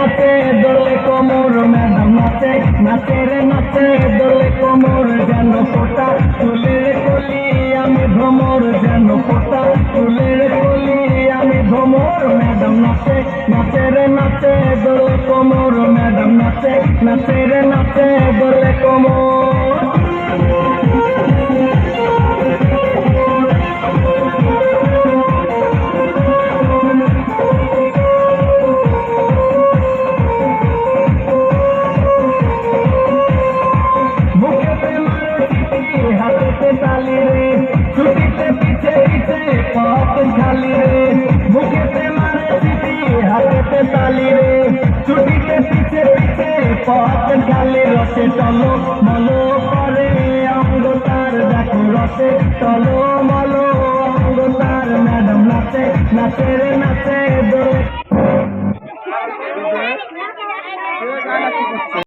নাচে দোলে কোমর ম্যাডাম নাচে নাচে রে নাচে দোলে কোমর যেন ফোটা চুলের কলি আমি ভ্রমর যেন ফোটা চুলের কলি আমি ভ্রমর ম্যাডাম নাচে নাচে রে নাচে দোলে কোমর ম্যাডাম নাচে নাচে রে নাচে দোলে কোমর। হাতে তালি রে ছুটিতে পিছে পিছে পথ খালি রে বুকেতে মারে সিটি হাতে তালি রে ছুটিতে পিছে পিছে পথ খালি রসে চলো মলো করে অঙ্গ তার দেখো রসে চলো মলো অঙ্গ তার ম্যাডাম নাচে নাচে রে নাচে দোলে।